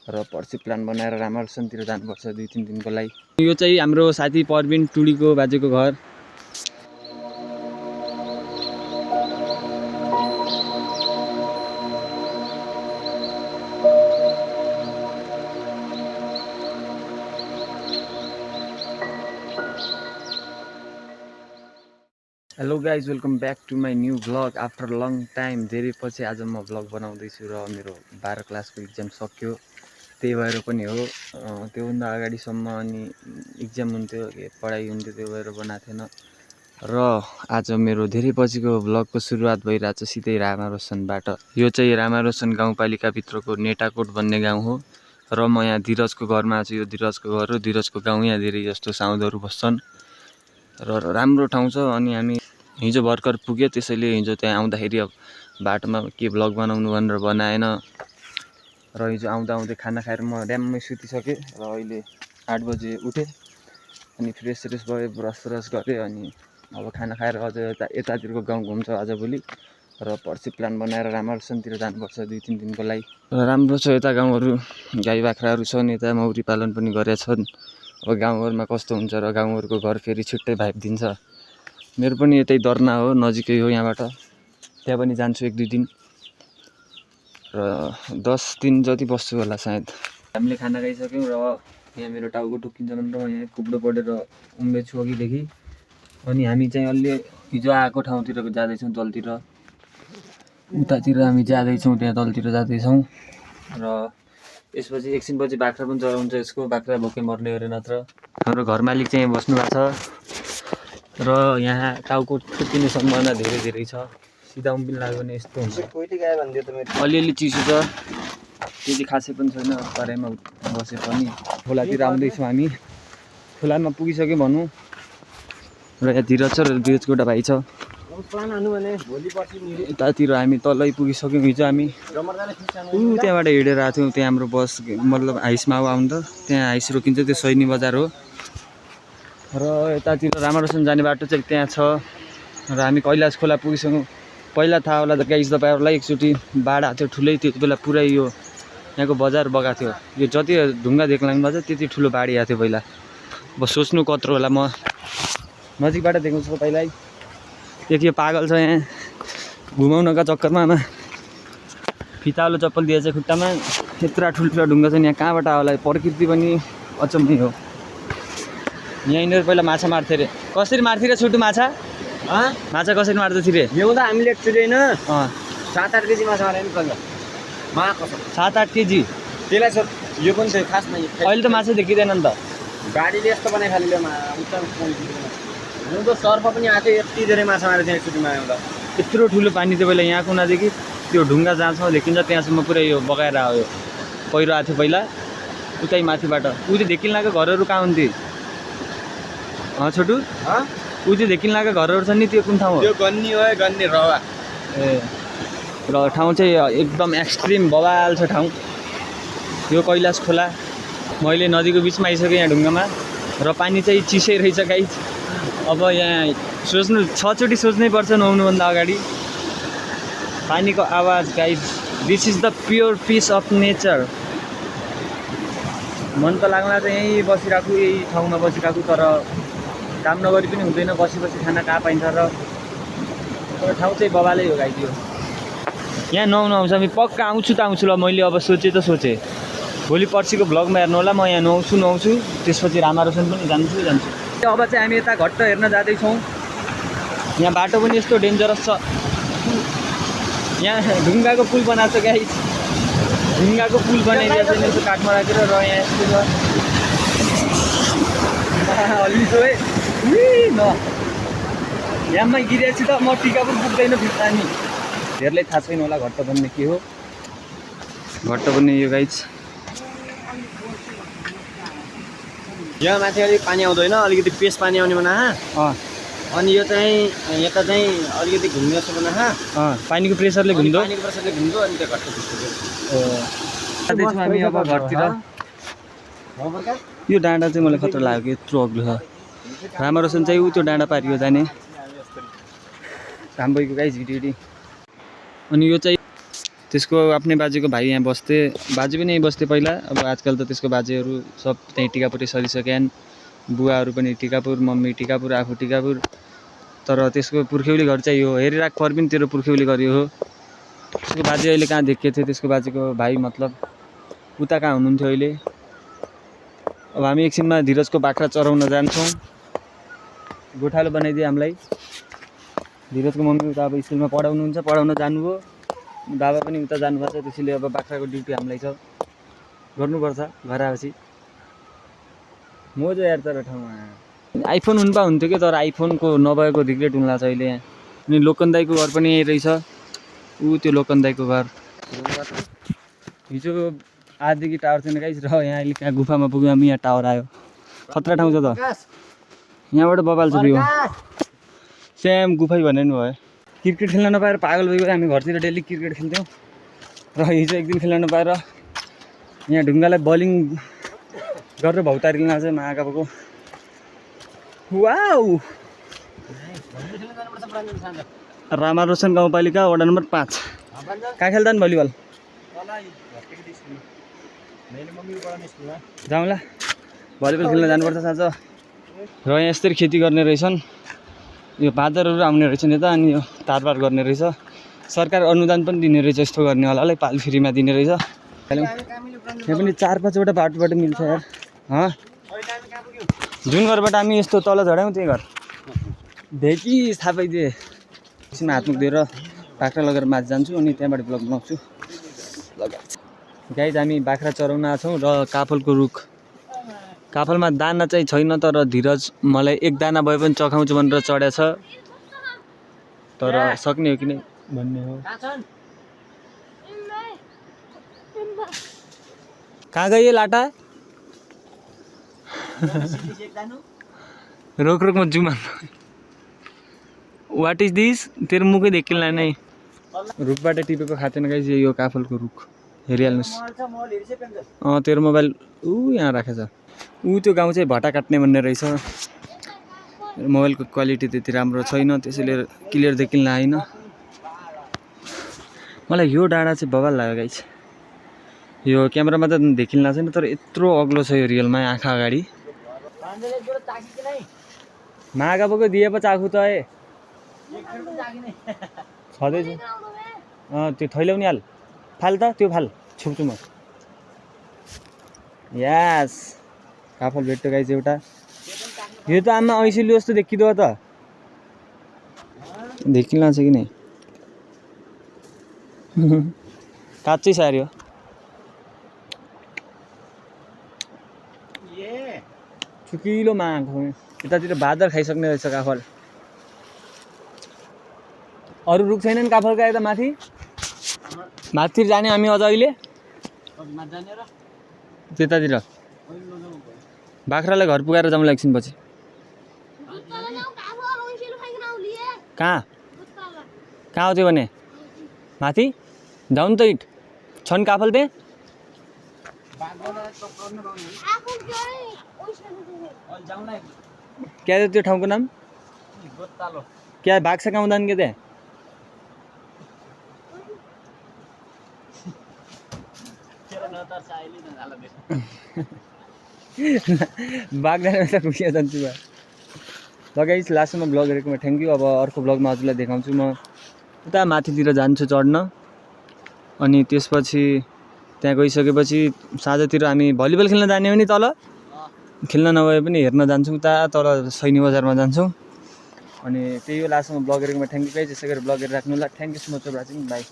र पर्सि प्लान बनाएर रामारोसनतिर जानुपर्छ 2-3 दिनको लागि। यो चाहिँ हाम्रो साथी परबिन टुडीको बाजेको घर। Hello guys, welcome back to my new vlog after long time. धेरै पछि आज म भ्लग बनाउँदैछु र मेरो 12 क्लासको इक्जाम सक्यो, त्यही भएर पनि हो। त्योभन्दा अगाडिसम्म अनि इक्जाम हुन्थ्यो, पढाइ हुन्थ्यो, त्यो भएर बनाएको थिएन। र आज मेरो धेरै पछिको भ्लगको सुरुवात भइरहेछ सिधै रामारोसनबाट। यो चाहिँ रामारोसन गाउँपालिकाभित्रको नेटाकोट भन्ने गाउँ हो र म यहाँ धीरजको घरमा छु। यो धीरजको घर हो, धीरजको गाउँ। यहाँ धेरै जस्तो साउदहरू बस्छन् र राम्रो ठाउँ छ। अनि हामी हिजो भर्खर पुग्यो, त्यसैले हिजो त्यहाँ आउँदाखेरि बाटोमा के भ्लग बनाउनु भनेर बनाएन। र हिजो आउँदै खाना खाएर म ड्याम्मै सुतिसकेँ र अहिले 8 बजे उठेँ अनि फ्रेस भएँ, ब्रस गरेँ। अनि अब खाना खाएर अझ यतातिरको गाउँ घुम्छ आजभोलि र पर्सि प्लान बनाएर रामारोसनतिर जानुपर्छ 2-3 दिनको लागि। र राम्रो छ यता गाउँहरू, गाई बाख्राहरू छन्, यता मौरी पालन पनि गरेका छन्। अब गाउँहरूमा कस्तो हुन्छ र गाउँहरूको घर फेरि छुट्टै भाइब दिन्छ। मेरो पनि यतै दर्ना हो, नजिकै हो यहाँबाट। त्यहाँ पनि जान्छु 1-2 दिन र 10 दिन जति बस्छु होला सायद। हामीले खाना खाइसक्यौँ र यहाँ मेरो टाउको टुक्किन्छ भनेर म यहाँ कुब्रो पढेर उम्मेछु अघिदेखि। अनि हामी चाहिँ अलि हिजो आएको ठाउँतिर जाँदैछौँ, तलतिर उतातिर हामी जाँदैछौँ, त्यहाँ तलतिर जाँदैछौँ। र यसपछि एकछिनपछि बाख्रा पनि चराउँछ यसको, बाख्रा भोकै मर्ने गरे नत्र। हाम्रो घर मालिक चाहिँ बस्नु भएको छ र यहाँ टाउको टुक्किने सम्भावना धेरै छ। सिधा उम्बिन लाग्यो भने यस्तो हुन्छ। अलिअलि चिसो छ, त्यति खासै पनि छैन। तराईमा बसे पनि खोलातिर आउँदैछौँ हामी। खोलामा पुगिसक्यो भनौँ। र यहाँ धीरज छ र धीरजको एउटा भाइ छ। यतातिर हामी तलै पुगिसक्यौँ। हिजो हामी त्यहाँबाट हिँडेर आएको थियौँ। त्यहाँ हाम्रो बस मतलब हाइसमा आउनु त, त्यहाँ हाइस रोकिन्छ, त्यो सैनी बजार हो। र यतातिर रामारोसन जाने बाटो चाहिँ त्यहाँ छ। र हामी कैलाश खोला पुगिसक्यौँ। पहिला थाहा होला त गाइस तपाईँहरूलाई, एकचोटि बाढ आएको थियो ठुलै, त्यति बेला पुरै यो यहाँको बजार बगाएको थियो। यो जति ढुङ्गा देख्लाग्नु भएको छ त्यति ठुलो बाढी आएको थियो पहिला। अब सोच्नु कत्रो होला। म नजिकबाट देखाउँछु तपाईँलाई। त्यति पागल छ यहाँ घुमाउनका चक्करमा फितालो चप्पल दिएछ खुट्टामा। यत्रो ठुल्ठुलो ढुङ्गा छ यहाँ, कहाँबाट होला। प्रकृति पनि अचम्मै हो। यहीँनिर पहिला माछा मार्थे अरे। कसरी मार्थे रे छोटो माछा? माछा कसरी मार्दैछ रे? ल्याउँदा हामीले एकचोटि होइन 7-8 केजी माछा मार्यो नि पहिला। 7-8 केजी? त्यसलाई सर यो पनि छ खास नै। अहिले त माछा देखिँदैन नि त। गाडीले यस्तो बनाइ खाली ल्याउँ त सर्फ पनि आएको थियो। यति धेरै माछा मारेको थियो एकचोटिमा आउँदा। यत्रो ठुलो पानी थियो पहिला। यहाँ कुनादेखि त्यो ढुङ्गा जहाँसम्म देखिन्छ त्यहाँसम्म पुरै यो बगाएर आयो। पहिरो आएको थियो पहिला उतै माथिबाट। उति देखिन लागेको घरहरू कहाँ हुन्थे छोटु? उति देखिन लागेको घरहरू छ नि, त्यो कुन ठाउँ हो? त्यो गन्नी हो, गन्नी रवा। र ठाउँ चाहिँ एकदम एक्सट्रिम बवाल छ ठाउँ। यो कैलाश खोला। मैले नदीको बिचमा आइसकेँ यहाँ ढुङ्गामा र पानी चाहिँ चिसै रहेछ गाइस। अब यहाँ सोच्नु 6 चोटि सोच्नै पर्छ नुहाउनुभन्दा अगाडि। पानीको आवाज guys, this is the pure piece of nature. मन त लाग्ला त यहीँ बसिराखु, यही ठाउँमा बसिराखु, तर काम नगरी पनि हुँदैन। बसी खाना कहाँ पाइन्छ र ठाउँ चाहिँ बवालै हो गाइस। यो यहाँ नुहाउनु आउँछ। हामी पक्का आउँछु ल। मैले अब सोचेँ त सोचेँ भोलि पर्सिको भ्लगमा हेर्नु होला। म यहाँ नुहाउँछु, त्यसपछि रामारोसन पनि जान्छु। अब चाहिँ हामी यता घट्ट हेर्न जाँदैछौँ। यहाँ बाटो पनि यस्तो डेन्जरस छ। यहाँ ढुङ्गाको पुल बनाएको छ गाइस। ढुङ्गाको पुल बनाइदिएको छ यस्तो काठमा राखेर। र यहाँ यस्तो छ हल्लिसो है न। यहाँमै गिरेपछि त म टिकापुर पुग्दैन फिर्ता नि। धेरैलाई थाहा छैन होला घट्ट भन्ने के हो। घट्ट भन्ने यो गाइस। यहाँ माथि अलिक पानी आउँदैन, अलिकति पेस पानी आउने बना। अनि यो चाहिँ यता चाहिँ अलिकति घुम्ने जस्तो बना। पानीको प्रेसरले घुम्दो। अनि त्यो घट्ट जाँदैछौँ हामी अब घरतिर। यो डाँडा चाहिँ मलाई खतरा लाग्यो, यत्रो अग्लो छ। रामारोसन चाहिँ ऊ त्यो डाँडा पारियो जाने रामबाईको गाइस भिडियो। अनि यो चाहिँ त्यसको आफ्नै बाजेको भाइ यहाँ बस्थे, बाजे पनि यहीँ बस्थे पहिला। अब आजकल त त्यसको बाजेहरू सब त्यहीँ टिकापुरै सरिसक्यान्। बुवाहरू पनि टिकापुर, मम्मी टिकापुर, आफू टिकापुर। तर त्यसको पुर्ख्यौली घर चाहिँ यो हो। हेरिराख परबिन तेरो पुर्ख्यौली घर यो हो। त्यसको बाजे अहिले कहाँ देखेको थियो, त्यसको बाजेको भाइ मतलब उता कहाँ हुनुहुन्थ्यो अहिले। अब हामी एकछिनमा धीरजको बाख्रा चराउन जान्छौँ। गोठालो बनाइदियो हामीलाई। धीरजको मम्मी उता अब स्कुलमा पढाउनुहुन्छ, पढाउन जानुभयो। बाबा पनि उता जानुभएको छ, त्यसैले अब बाख्राको ड्युटी हामीलाई छ, गर्नुपर्छ घर आएपछि। मजा यार तर ठाउँमा आइफोन हुनु हुन्थ्यो कि, तर आइफोनको नभएको रिग्रेट हुन्ला छ अहिले यहाँ। अनि लोकन दाईको घर पनि यहीँ रहेछ। ऊ त्यो लोकन दाईको घर हिजो आजदेखि टावर थिएन गाइस, र यहाँ अहिले कहाँ गुफामा पुग्यो हामी। यहाँ टावर आयो, खतरा ठाउँ छ त। यहाँबाट बबाल छ भ्यू। स्याम गुफै भने नि भयो। क्रिकेट खेल्न नपाएर पागल भइगयो। हामी घरतिर डेली क्रिकेट खेल्थ्यौँ, र हिजो एक दिन खेल्न नपाएर यहाँ ढुङ्गालाई बलिङ गरेर भौतारिन लाग्छ महाकाबको। वाउ, रामारोसन गाउँपालिका वडा नम्बर 5। कहाँ खेल्दा नि भलिबल जाउँला, भलिबल खेल्न जानुपर्छ साँझ। र यहाँ यस्तरी खेती गर्ने रहेछन्। यो बाँदरहरू आउने रहेछन् यता, अनि यो तारबार गर्ने रहेछ। सरकार अनुदान पनि दिने रहेछ यस्तो गर्नेवालालाई, पाल फ्रीमा दिने रहेछ। यहाँ पनि 4-5वटा बाटोबाट मिल्छ यार। जुन घरबाट हामी यस्तो तल झऱ्यौँ त्यही घर भेकी थाहा पाइदिए। एकछिन हात मुख दिएर बाख्रा लगेर माथि जान्छु, अनि त्यहाँबाट ब्लग बनाउँछु। गाइज हामी बाख्रा चराउन आएको छौँ। र काफलको रुख, काफलमा दाना चाहिँ छैन, तर धीरज मलाई एक दाना भए पनि चखाउँछु भनेर चढेछ। तर सक्ने हो कि नै भन्ने हो। कहाँ गयो लाटा? रोक रोकमा जुमा। What is this? तेरो मुखै देखिला नै। रुखबाट टिपेको खाँदैन गाइस, यो काफलको रुख। हेरिहाल्नुहोस्। तेरो मोबाइल यहाँ राखेछ। त्यो गाउँ चाहिँ भटा काट्ने भन्ने रहेछ। मोबाइलको क्वालिटी त्यति राम्रो छैन, त्यसैले क्लियर देखिन्न आएन। मलाई यो डाँडा चाहिँ बवाल लाग्यो गाइस। यो क्यामेरामा त देखिन्न छैन, तर यत्रो अग्लो छ यो रियलमा आँखा अगाडि। महाकाबको दिए पो चाखु त छँदैछ। त्यो थैल्याउने हाल, फाल त त्यो फाल, छुप्छु म। यास, काफल भेट्यो गाइस एउटा। यो त आमा ऐसिलु जस्तो देखिदो त, देखिन्न छ कि नै। काँचै सार्यो। चुकिलो माग यतातिर बादर खाइसक्ने रहेछ काफल। अरू रुख छैनन् काफलका यता माथि? माथितिर जाने हामी अझ अहिले त्यतातिर। बाख्रालाई घर पुगाएर जाउँला एकछिनपछि। कहाँ कहाँ हो त्यो भने? माथि जाउँ नि त। इट छन् काफल त्यहाँ? क्या त्यो ठाउँको नाम? क्या भाग छ कहाँ के त्यहाँ? बाघ जाने त खुसिया जान्छु म। ल गाइस, लास्टमा ब्लग हेरेकोमा थ्याङ्क यू। अब अर्को ब्लगमा हजुरलाई देखाउँछु। म उता माथितिर जान्छु चढ्न, अनि त्यसपछि त्यहाँ गइसकेपछि साँझतिर हामी भलिबल खेल्न जाने हो नि तल। खेल्न नभए पनि हेर्न जान्छौँ उता तल सैनी बजारमा जान्छौँ। अनि त्यही हो लास्टमा ब्लग हेरेकोमा थ्याङ्क यू गाइस। यसै गरी ब्लग हेरिराख्नु होला। Thank you so much for watching. By.